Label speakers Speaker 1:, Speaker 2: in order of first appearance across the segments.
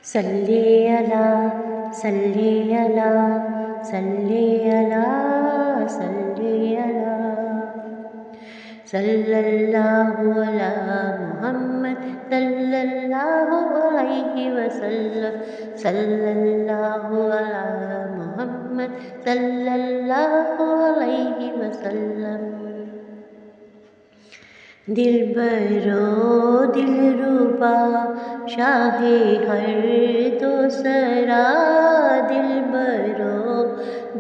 Speaker 1: صلی علی صلی علی صلی علی صلی علی صلی اللہ علی محمد صلی اللہ علیہ وسلم صلی اللہ علی محمد صلی اللہ علیہ وسلم دلبرو دلربا شاہ ہر دوسرا دلبرو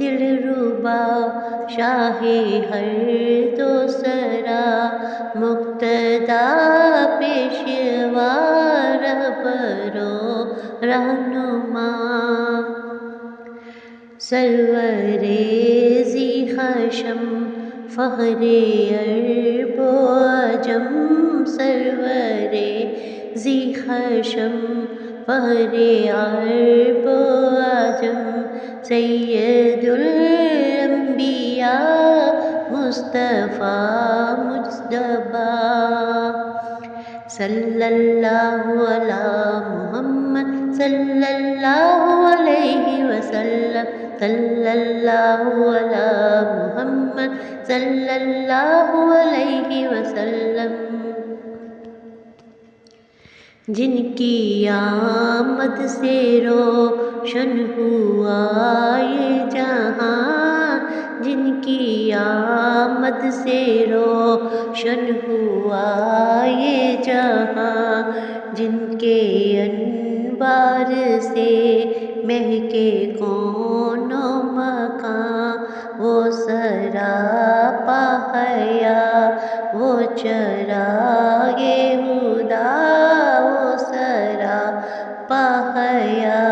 Speaker 1: دلربا شاہ ہر دوسرا مقتدا پیشوا رہبرو رہنما سرور ذی خشم فخر عرب و عجم سرور ذی خشم فخر عرب و عجم سید الانبیاء مصطفیٰ مجتبیٰ صلی اللہ علی محمد صلی اللہ علیہ وسلم صلی اللہ علی محمد صلی اللہ علیہ وسلم جن کی آمد سے روشن ہوا یہ جہاں جن کی آمد سے روشن ہوا یہ جہاں جن کے انوار سے مہکے کون و مکان وہ سراپا حیا وہ چراغ ہدا وہ سراپا حیا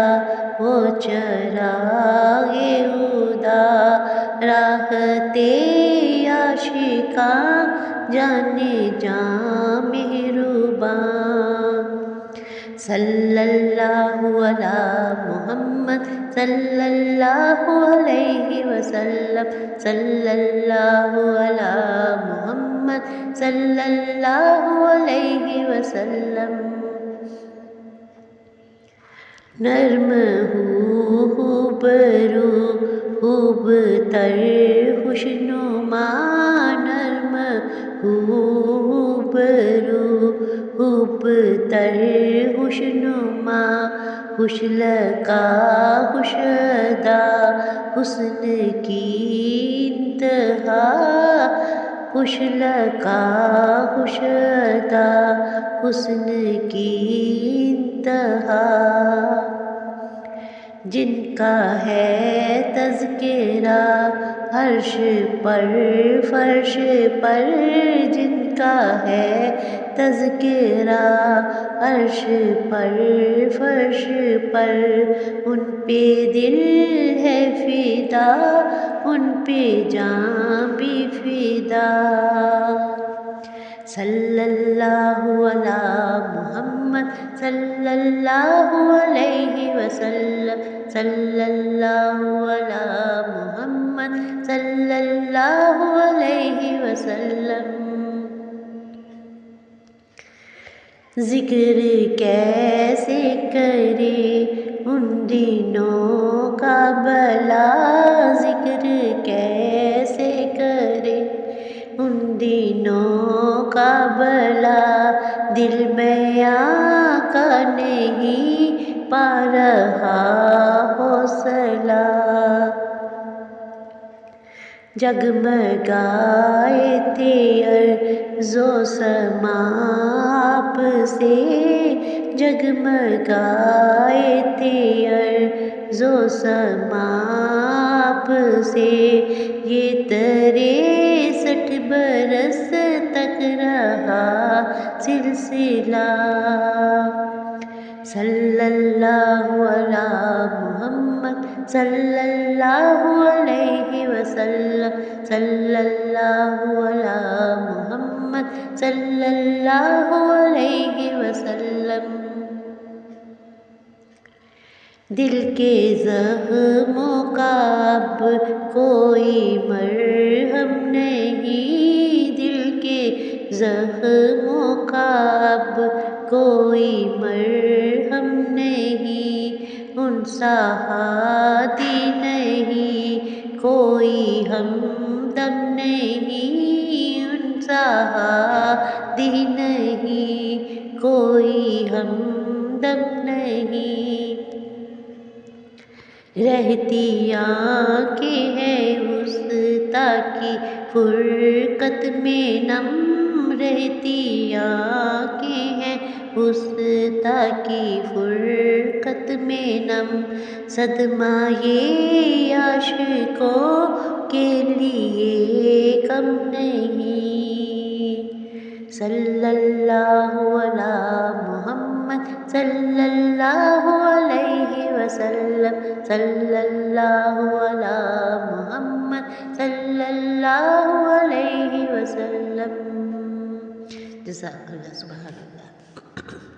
Speaker 1: وہ چراغ ہدا راحتے عاشقاں جانے جاں مہرباں صلی اللہ علی محمد صلی اللہ علیہ وسلم صلی اللہ علی محمد صلی اللہ علیہ وسلم نرم خوب رو خوب تر خوشنما نرم خوب رو خوب تر خوشنما خوش لقا خوشدا حسن کی انتہا خوش لقا خوشدا حسن کی انتہا جن کا ہے تذکرہ عرش پر فرش پر جن کا ہے تذکرہ عرش پر فرش پر ان پہ دل ہے فدا ان پہ جاں بھی فدا صلی اللہ علی محمد صلی اللہ علیہ وسلم صلی اللہ علی محمد صلی اللہ علیہ وسلم ذکر کیسے کرے ان دنوں کا بلا ذکر کیسے کرے ان دنوں کا بلا دل بیاں کا نہیں پا رہا حوصلہ جگمگائے تھے ارض و سما آپ سے جگمگائے تھے ارض و سما آپ سے یہ 63 برس تک رہا سلسلہ صلی اللہ علی محمد صلی اللہ علیہ وسلم صلی اللہ علی محمد صلی اللہ علیہ وسلم دل کے زخموں کا اب کوئی مرہم نہیں دل کے زخموں کا اب کوئی مرہم نہیں سا ہادی نہیں، کوئی ہمدم نہیں، ان سا ہادی نہیں، کوئی ہمدم نہیں۔ رہتی آنکھیں ہیں وسطیٰ کی فرقت میں نم، رہتی آنکھیں ہیں وسطیٰ کی فرقت میں نم، صدمہ یہ عاشقوں کے لیے کم نہیں۔ صلی اللہ علی محمد صلی اللہ علیہ وسلم، صلی اللہ علی محمد صلی اللہ علیہ وسلم۔ جزاک اللہ، سبحان اللہ۔